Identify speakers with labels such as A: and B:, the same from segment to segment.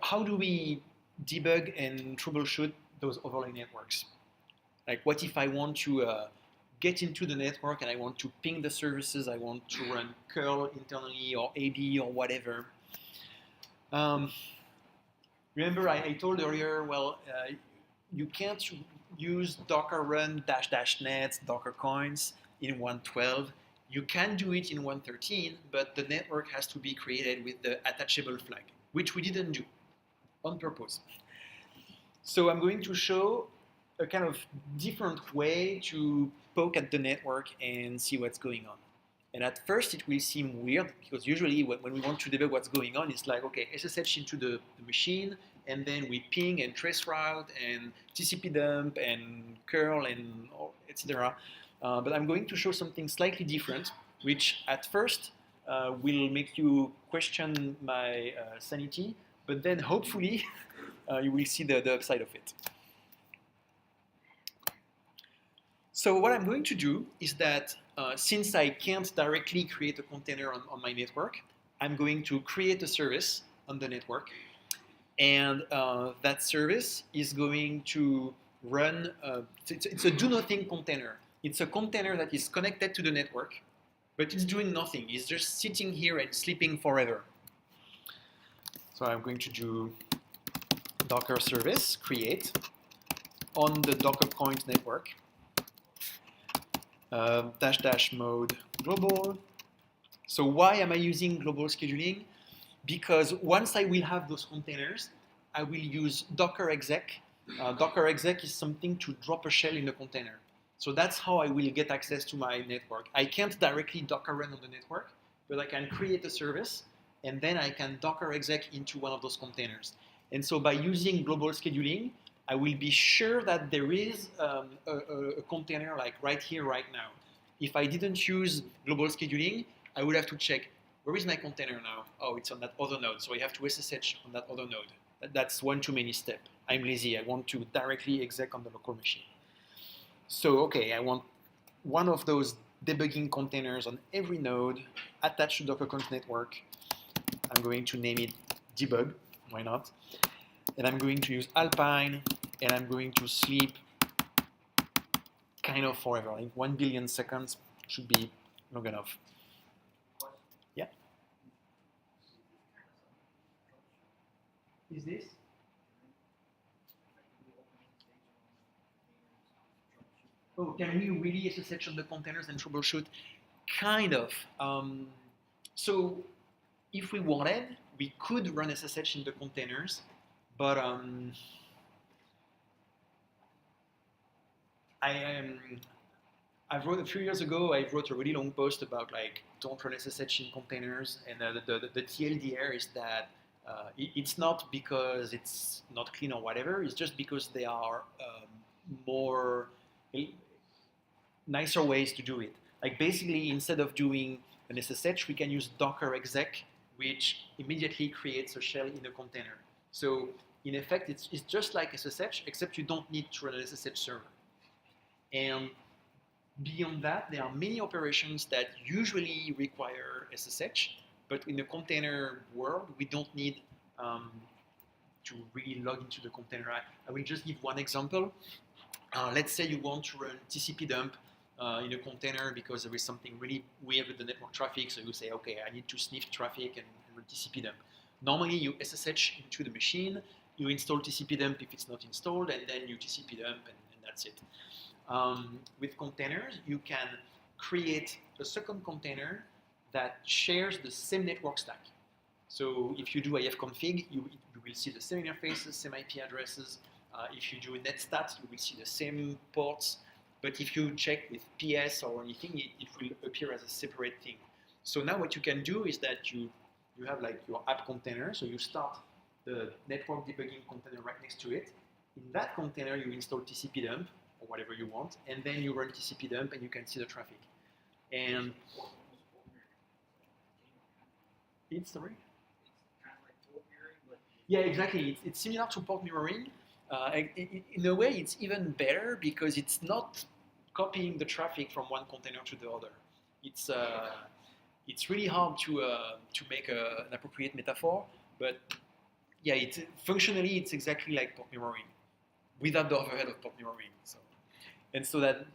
A: how do we debug and troubleshoot those overlay networks? Like, what if I want to get into the network and I want to ping the services, I want to run curl internally or AB or whatever. Remember I told earlier, well, you can't use docker run --net docker coins in 1.12. You can do it in 1.13, but the network has to be created with the attachable flag, which we didn't do on purpose. So I'm going to show a kind of different way to poke at the network and see what's going on. And at first it will seem weird, because usually when we want to debug what's going on, it's like, okay, SSH into the machine, and then we ping and traceroute and TCP dump and curl and etc. But I'm going to show something slightly different, which at first will make you question my sanity, but then hopefully you will see the upside of it. So what I'm going to do is that since I can't directly create a container on my network, I'm going to create a service on the network, and that service is going to run, it's a do nothing container. It's a container that is connected to the network, but it's doing nothing. It's just sitting here and sleeping forever. So I'm going to do Docker service create on the Docker Coins network. -- mode global. So why am I using global scheduling? Because once I will have those containers, I will use Docker exec. Docker exec is something to drop a shell in the container. So that's how I will get access to my network. I can't directly Docker run on the network, but I can create a service, and then I can Docker exec into one of those containers. And so by using global scheduling, I will be sure that there is a container like right here, right now. If I didn't use global scheduling, I would have to check, where is my container now? Oh, it's on that other node, so I have to SSH on that other node. That's one too many step. I'm lazy, I want to directly exec on the local machine. So, okay, I want one of those debugging containers on every node attached to Docker Conf network. I'm going to name it debug, why not? And I'm going to use Alpine, and I'm going to sleep kind of forever. Like 1 billion seconds should be long enough. Yeah? Is this? Oh, can we really SSH on the containers and troubleshoot? Kind of. So if we wanted, we could run SSH in the containers, but I wrote a few years ago, I wrote a really long post about like don't run SSH in containers, and the TLDR is that it's not because it's not clean or whatever, it's just because they are more nicer ways to do it. Like basically, instead of doing an SSH, we can use Docker exec, which immediately creates a shell in a container. So in effect, it's just like SSH, except you don't need to run an SSH server. And beyond that, there are many operations that usually require SSH, but in the container world, we don't need to really log into the container. I will just give one example. Let's say you want to run TCP dump in a container because there is something really weird with the network traffic. So you say, okay, I need to sniff traffic and run TCP dump. Normally, you SSH into the machine, you install TCP dump if it's not installed, and then you TCP dump, and that's it. With containers, you can create a second container that shares the same network stack. So if you do ifconfig, you will see the same interfaces, same IP addresses. If you do netstat, you will see the same ports. But if you check with PS or anything, it will appear as a separate thing. So now what you can do is that you have like your app container. So you start the network debugging container right next to it. In that container, you install TCP dump or whatever you want, and then you run TCP dump and you can see the traffic. And it's sorry? Yeah, exactly. It's similar to port mirroring. In a way, it's even better because it's not copying the traffic from one container to the other. It's really hard to make an appropriate metaphor, but yeah, functionally it's exactly like port mirroring, without the overhead of port mirroring. So that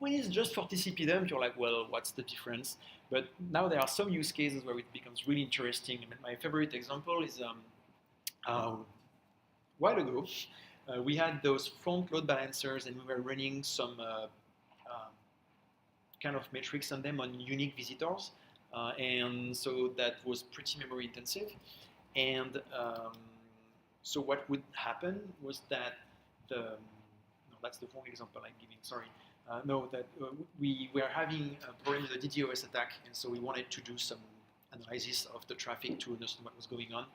A: when it's just for TCP dump, you're like, well, what's the difference? But now there are some use cases where it becomes really interesting. I mean, my favorite example is a while ago, we had those front load balancers, and we were running some kind of metrics on them on unique visitors, and so that was pretty memory intensive. And so what would happen was that no, that's the wrong example I'm giving. Sorry. We were having a problem with the DDoS attack, and so we wanted to do some analysis of the traffic to understand what was going on.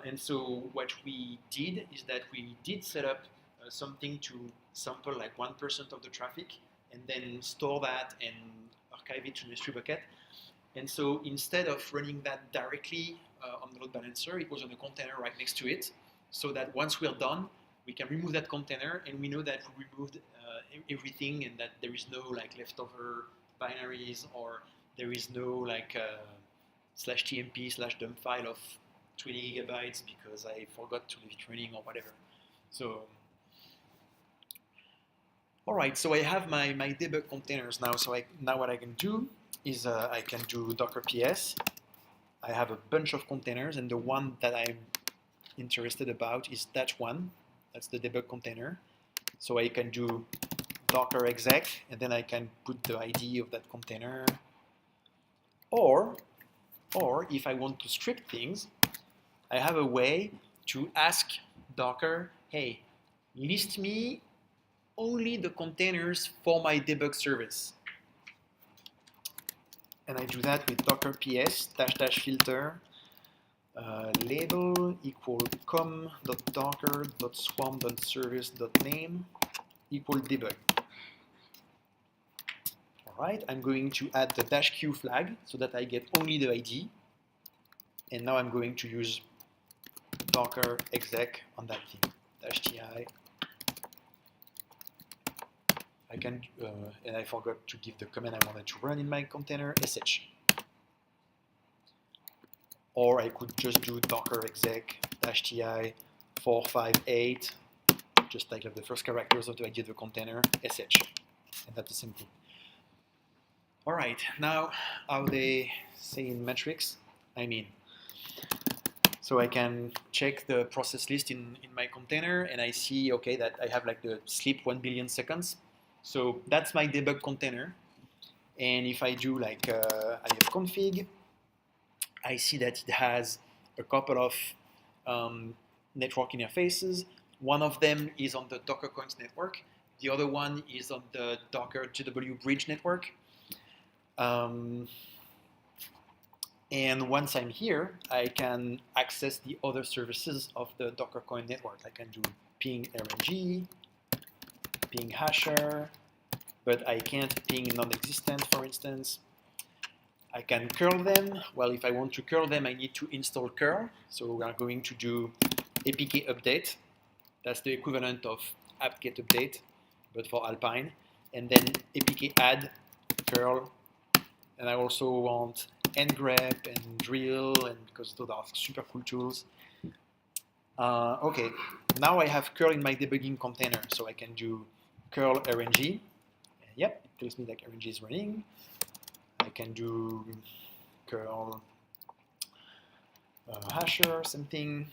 A: And so what we did is that we did set up something to sample like 1% of the traffic, and then store that and archive it to an S3 bucket. And so instead of running that directly on the load balancer, it was on a container right next to it, so that once we're done, we can remove that container, and we know that we removed everything, and that there is no like leftover binaries, or there is no like /tmp/dump file of 20 gigabytes because I forgot to leave it running or whatever. So, all right, so I have my debug containers now. So now what I can do is I can do Docker PS. I have a bunch of containers, and the one that I'm interested about is that one. That's the debug container. So I can do Docker exec, and then I can put the ID of that container. Or if I want to script things, I have a way to ask Docker, hey, list me only the containers for my debug service. And I do that with Docker PS --filter label equal com.docker.swarm.service.name equal debug. All right, I'm going to add the -q flag so that I get only the ID. And now I'm going to use Docker exec on that thing. -ti. I can, and I forgot to give the command I wanted to run in my container, sh. Or I could just do Docker exec -ti 458, just like the first characters of the ID of the container, sh. And that's the same thing. All right, now how they say in metrics, I mean, so I can check the process list in my container, and I see, okay, that I have like the sleep 1 billion seconds. So that's my debug container. And if I do like ifconfig, I see that it has a couple of network interfaces. One of them is on the Docker Coins network. The other one is on the Docker GW Bridge network. And once I'm here, I can access the other services of the Docker Coin network. I can do ping RNG, ping hasher, but I can't ping non-existent, for instance. I can curl them. Well, if I want to curl them, I need to install curl. So we are going to do apk update. That's the equivalent of apt-get update, but for Alpine. And then apk add curl. And I also want ngrep and drill, and because those are super cool tools. Okay, now I have curl in my debugging container, so I can do curl RNG. Yep, it tells me that RNG is running. I can do curl hasher, something.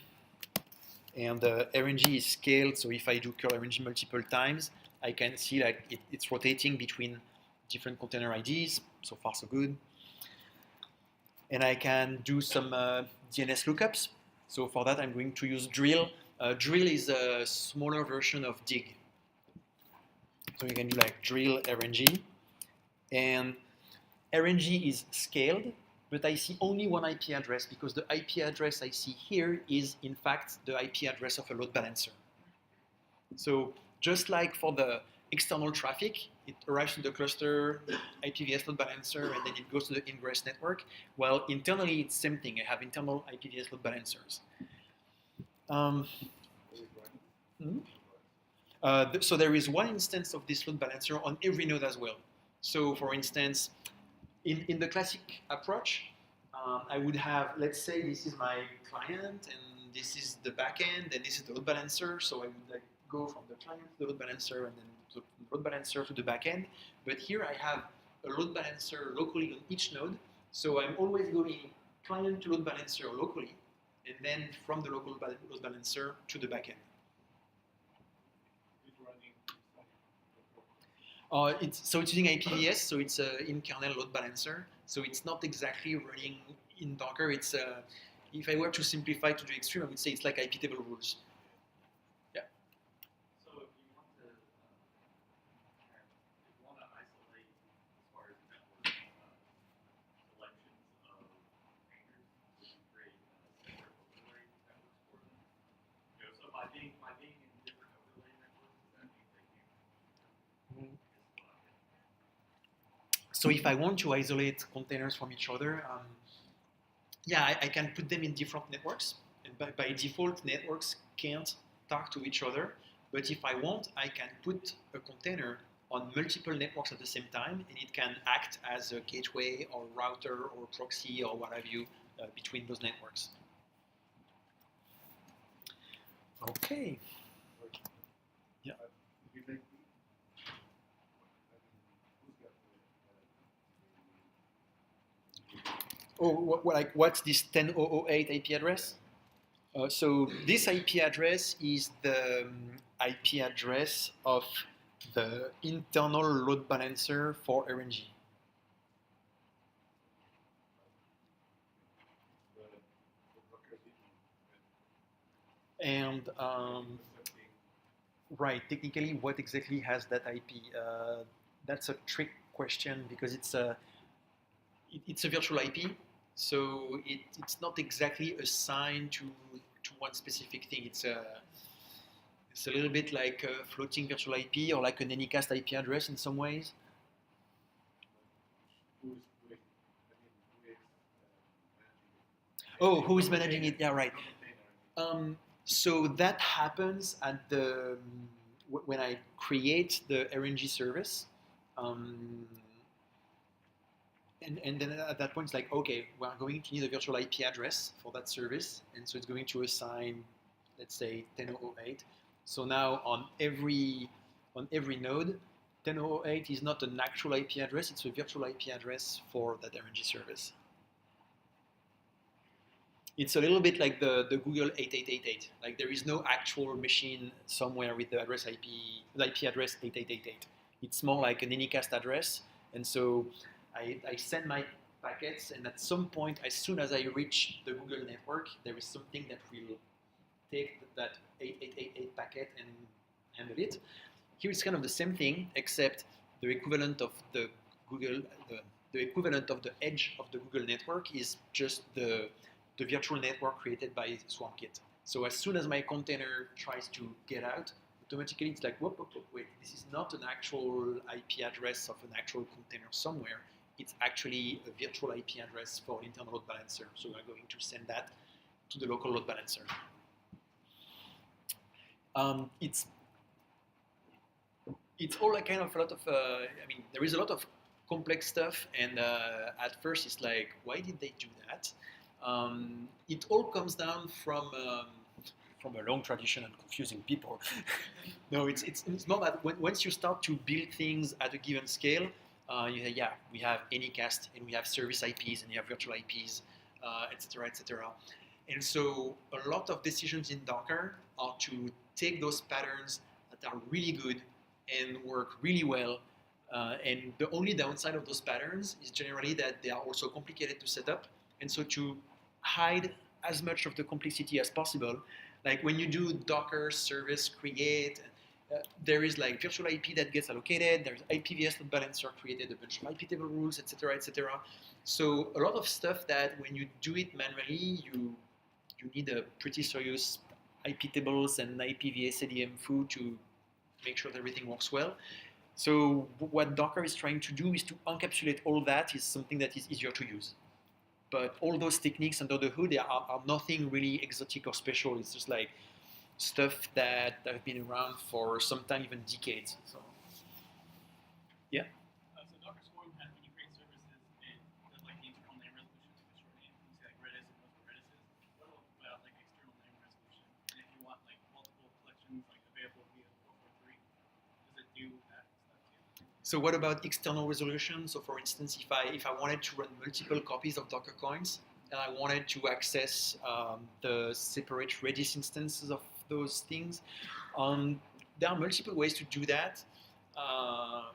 A: And RNG is scaled, so if I do curl RNG multiple times, I can see like it's rotating between different container IDs. So far, so good. And I can do some DNS lookups. So for that, I'm going to use drill. Drill is a smaller version of dig. So you can do like drill RNG. And RNG is scaled, but I see only one IP address because the IP address I see here is in fact the IP address of a load balancer. So just like for the external traffic, it arrives to the cluster IPVS load balancer, and then it goes to the ingress network. Well, internally, it's the same thing. I have internal IPVS load balancers. So there is one instance of this load balancer on every node as well. So for instance, in the classic approach, I would have, let's say this is my client, and this is the backend, and this is the load balancer. So I would like go from the client to the load balancer, and then to the load balancer to the backend. But here I have a load balancer locally on each node. So I'm always going client to load balancer locally, and then from the local load balancer to the backend. It's using IPVS, so it's an in-kernel load balancer. So it's not exactly running in Docker. It's if I were to simplify to the extreme, I would say it's like IP table rules. Yeah.
B: So if you want to, isolate as far as network selections of anchors, would you create separate overlay networks for them? So by being in different overlay networks, does that mean that you?
A: So if I want to isolate containers from each other, yeah, I can put them in different networks. And by default, networks can't talk to each other. But if I want, I can put a container on multiple networks at the same time, and it can act as a gateway or router or proxy or what have you between those networks. Okay. Yeah. Oh, what's this 10.0.0.8 IP address? So this IP address is the IP address of the internal load balancer for RNG. And right, technically, what exactly has that IP? That's a trick question because it's a virtual IP. So it's not exactly assigned to one specific thing. It's a little bit like a floating virtual IP or like an Anycast IP address in some ways. Oh, who is managing it? Yeah, right. So that happens at the when I create the RNG service. And then at that point, it's like, okay, we're going to need a virtual IP address for that service. And so it's going to assign, let's say, 10.0.0.8. So now on every node, 10.0.0.8 is not an actual IP address, it's a virtual IP address for that RNG service. It's a little bit like the Google 8888. Like there is no actual machine somewhere with the address the IP address 8888. It's more like an Anycast address. And so I send my packets, and at some point, as soon as I reach the Google network, there is something that will take that 8888 packet and handle it. Here it's kind of the same thing, except the equivalent of the Google, the equivalent of the edge of the Google network is just the virtual network created by SwarmKit. So as soon as my container tries to get out, automatically it's like, whoop, wait, this is not an actual IP address of an actual container somewhere. It's actually a virtual IP address for internal load balancer. So we're going to send that to the local load balancer. It's all a kind of a lot of, I mean, there is a lot of complex stuff, and at first it's like, why did they do that? It all comes down from a long tradition and confusing people. No, it's more that once you start to build things at a given scale, you say, yeah, we have Anycast, and we have service IPs, and we have virtual IPs, etc., etc. And so a lot of decisions in Docker are to take those patterns that are really good and work really well. And the only downside of those patterns is generally that they are also complicated to set up. And so to hide as much of the complexity as possible, like when you do Docker service create, there is like virtual IP that gets allocated, there's IPVS load balancer created, a bunch of IP table rules, etc., etc. So a lot of stuff that when you do it manually, you need a pretty serious IP tables and IPVS ADM foo to make sure that everything works well. So what Docker is trying to do is to encapsulate all that is something that is easier to use. But all those techniques under the hood are nothing really exotic or special. It's just like stuff that have been around for some time, even decades. So, yeah.
C: So Docker Swarm has, when you create services, it does like the internal name resolution, the short name. You see like Redis and most Redis is. What about like external name
A: So what about external resolution? So for instance, if I wanted to run multiple copies of Docker coins and I wanted to access the separate Redis instances of those things, there are multiple ways to do that. I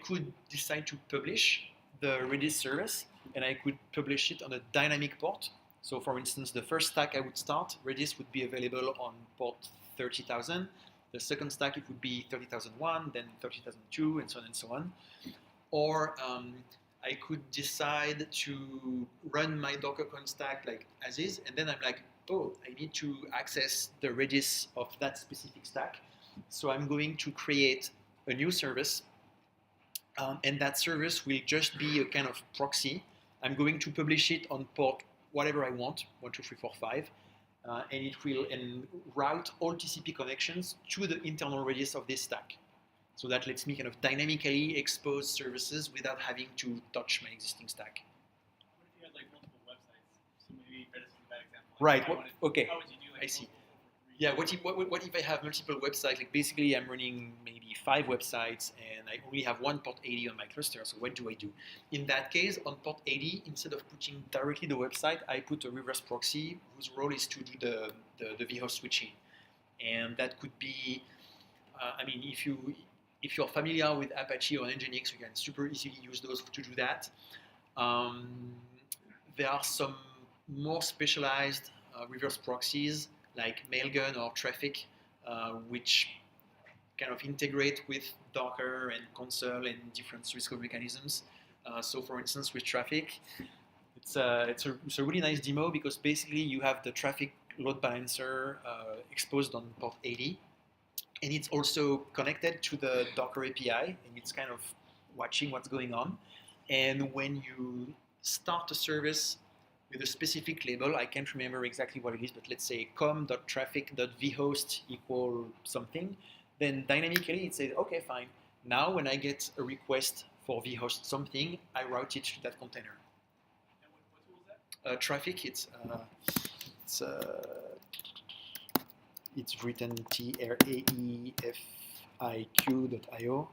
A: could decide to publish the Redis service, and I could publish it on a dynamic port. So for instance, the first stack I would start, Redis would be available on port 30,000. The second stack, it would be 30,001, then 30,002, and so on and so on. Or I could decide to run my Docker coin stack like as is, and then I'm like, oh, I need to access the Redis of that specific stack. So I'm going to create a new service, and that service will just be a kind of proxy. I'm going to publish it on port whatever I want, 1, 2, 3, 4, 5, and it will route all TCP connections to the internal Redis of this stack. So that lets me kind of dynamically expose services without having to touch my existing stack.
C: What if you had like multiple websites? So maybe Redis is a bad example.
A: Right.
C: Okay. How would you do like
A: I see.
C: multiple over 3?
A: Yeah, what if I have multiple websites? Like basically I'm running maybe 5 websites and I only have one port 80 on my cluster, so what do I do? In that case, on port 80, instead of putting directly the website, I put a reverse proxy whose role is to do the vhost switching. And that could be, I mean, if you're familiar with Apache or Nginx, you can super easily use those to do that. There are some more specialized reverse proxies like Mailgun or Traffic, which kind of integrate with Docker and Console and different source code mechanisms. So for instance, with Traffic, it's a really nice demo because basically you have the Traffic load balancer exposed on port 80, and it's also connected to the Docker API, and it's kind of watching what's going on. And when you start a service with a specific label, I can't remember exactly what it is, but let's say com.traffic.vhost equal something, then dynamically it says, okay, fine. Now when I get a request for vhost something, I route it to that container.
C: And what tool is that?
A: Traffic, it's written traefiq.io.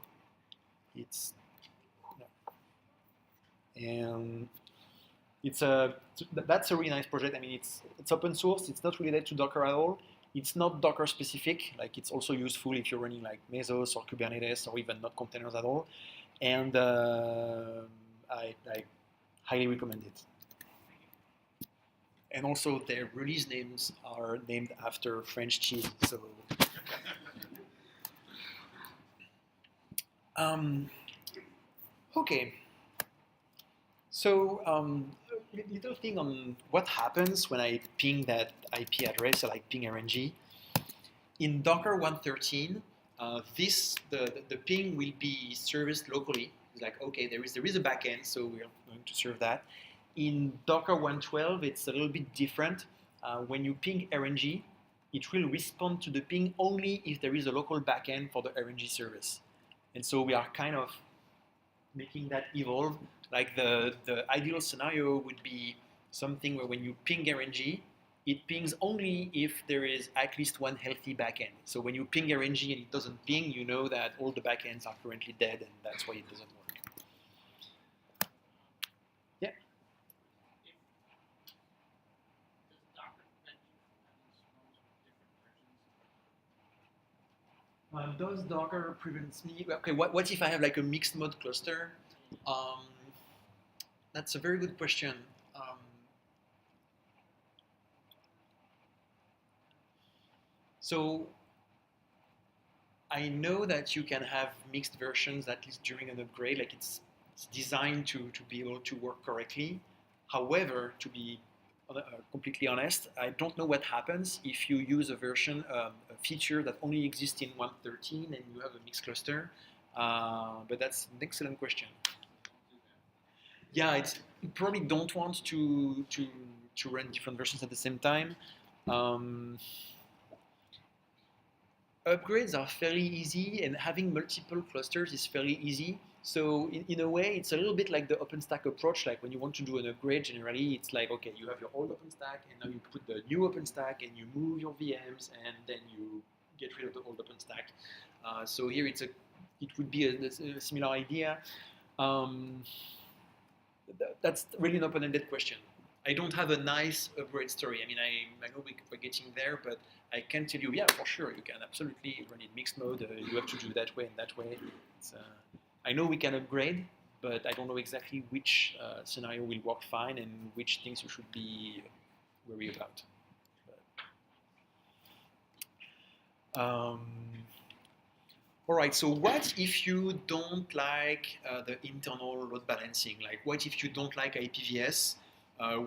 A: That's a really nice project. I mean, it's open source. It's not related to Docker at all. It's not Docker specific. Like it's also useful if you're running like Mesos or Kubernetes or even not containers at all. And I highly recommend it. And also their release names are named after French cheese. So, okay. So, little thing on what happens when I ping that IP address, or like ping RNG. In Docker 1.13, the ping will be serviced locally. It's like, okay, there is a backend, so we're going to serve that. In Docker 1.12, it's a little bit different. When you ping RNG, it will respond to the ping only if there is a local backend for the RNG service. And so we are kind of making that evolve. Like the ideal scenario would be something where when you ping RNG, it pings only if there is at least one healthy backend. So when you ping RNG and it doesn't ping, you know that all the backends are currently dead, and that's why it doesn't work. Yeah. Does Docker prevent me? Okay, what if I have like a mixed mode cluster? That's a very good question. So I know that you can have mixed versions at least during an upgrade, like it's designed to be able to work correctly. However, to be completely honest, I don't know what happens if you use a version, a feature that only exists in 1.13 and you have a mixed cluster. But that's an excellent question. Yeah, you probably don't want to run different versions at the same time. Upgrades are fairly easy, and having multiple clusters is fairly easy. So in a way, it's a little bit like the OpenStack approach. Like when you want to do an upgrade, generally, it's like, okay, you have your old OpenStack, and now you put the new OpenStack, and you move your VMs, and then you get rid of the old OpenStack. So here it's a it would be a similar idea. Um, that's really an open-ended question. I don't have a nice upgrade story. I mean, I know we're getting there, but I can tell you, yeah, for sure, you can absolutely run in mixed mode. You have to do that way and that way. I know we can upgrade, but I don't know exactly which scenario will work fine and which things you should be worried about. All right, so what if you don't like the internal load balancing? Like, what if you don't like IPVS?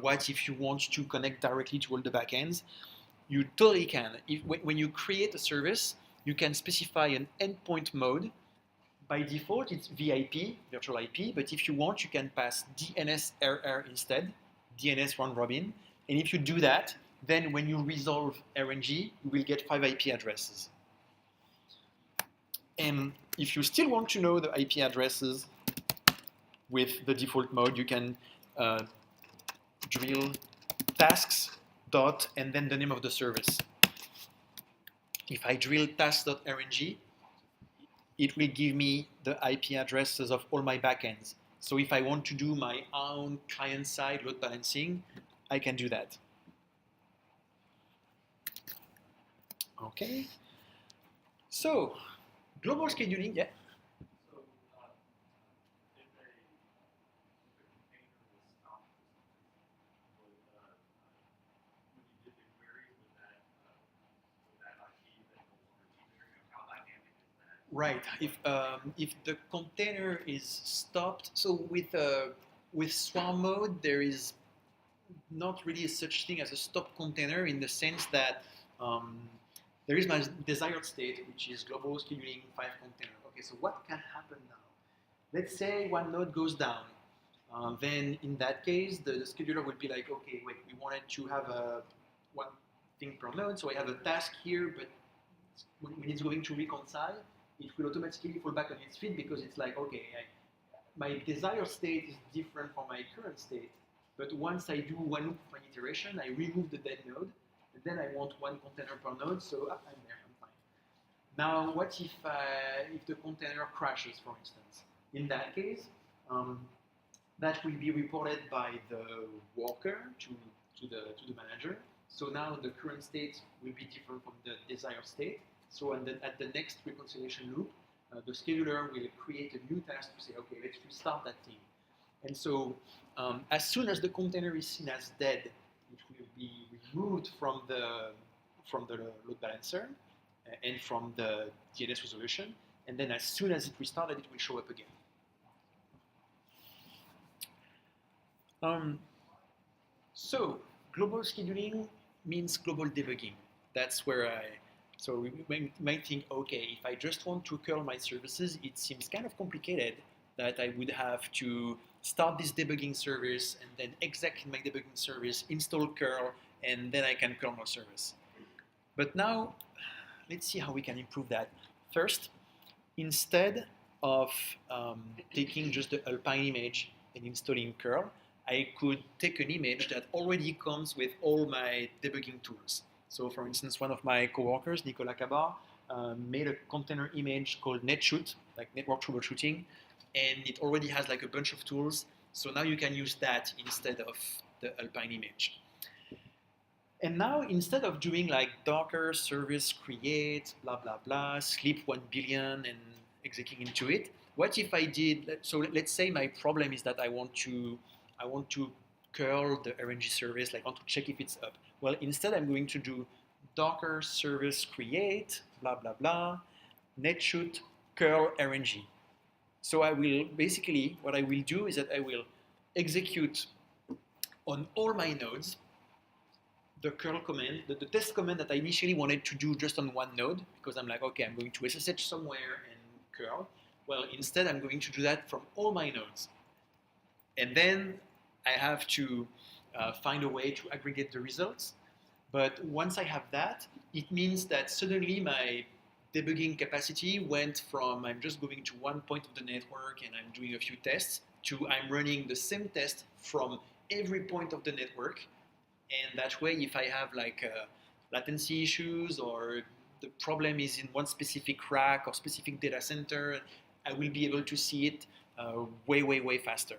A: What if you want to connect directly to all the backends? You totally can. When you create a service, you can specify an endpoint mode. By default, it's VIP, virtual IP, but if you want, you can pass DNS-RR instead, DNS round robin. And if you do that, then when you resolve RNG, you will get 5 IP addresses. And if you still want to know the IP addresses with the default mode, you can drill tasks dot and then the name of the service. If I drill tasks.rng, it will give me the IP addresses of all my backends. So if I want to do my own client-side load balancing, I can do that. Okay. So global scheduling, yeah.
B: So, if a container was stopped for some reason, when you did the query, would that IP then no longer be there? How dynamic is that?
A: Right. If the container is stopped, so with Swarm mode, there is not really such thing as a stop container in the sense that there is my desired state, which is global scheduling 5 container. Okay, so what can happen now? Let's say one node goes down. Then in that case, the scheduler would be like, okay, wait, we wanted to have one thing per node, so I have a task here, but when it's going to reconcile, it will automatically fall back on its feet because it's like, okay, my desired state is different from my current state, but once I do one loop of an iteration, I remove the dead node, and then I want one container per node, so I'm there, I'm fine. Now, what if the container crashes, for instance? In that case, that will be reported by the worker to the manager. So now the current state will be different from the desired state. So at the next reconciliation loop, the scheduler will create a new task to say, okay, let's restart that thing. And so as soon as the container is seen as dead, it will be removed from the load balancer and from the DNS resolution. And then as soon as it restarted, it will show up again. So global scheduling means global debugging. That's where so we might think, okay, if I just want to curl my services, it seems kind of complicated that I would have to start this debugging service and then exec in my debugging service, install curl, and then I can curl my service. But now, let's see how we can improve that. First, instead of taking just the Alpine image and installing curl, I could take an image that already comes with all my debugging tools. So for instance, one of my coworkers, Nicolas Cabar, made a container image called NetShoot, like network troubleshooting, and it already has like a bunch of tools. So now you can use that instead of the Alpine image. And now instead of doing like Docker service create, blah, blah, blah, sleep 1 billion and executing into it, what if I did, so let's say my problem is that I want to curl the RNG service, like I want to check if it's up. Well, instead I'm going to do Docker service create, blah, blah, blah, netshoot curl RNG. So I will basically, what I will do is that I will execute on all my nodes the curl command, the test command that I initially wanted to do just on one node, because I'm like, okay, I'm going to SSH somewhere and curl. Well, instead I'm going to do that from all my nodes. And then I have to find a way to aggregate the results. But once I have that, it means that suddenly my debugging capacity went from I'm just going to one point of the network and I'm doing a few tests to I'm running the same test from every point of the network. And that way, if I have like latency issues or the problem is in one specific rack or specific data center, I will be able to see it way faster.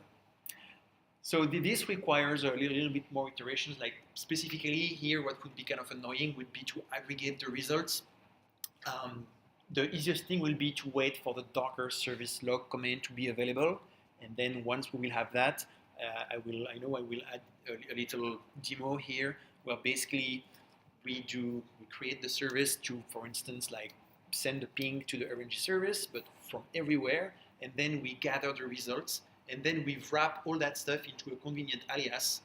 A: So this requires a little bit more iterations. Like specifically here, what would be kind of annoying would be to aggregate the results. The easiest thing will be to wait for the Docker service log command to be available, and then once we will have that, I will add a little demo here where basically we create the service to, for instance, like send a ping to the RNG service, but from everywhere, and then we gather the results, and then we wrap all that stuff into a convenient alias,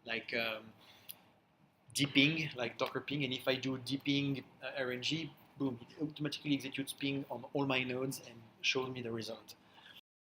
A: like dping, like Docker ping, and if I do dping RNG, boom, it automatically executes ping on all my nodes and shows me the result.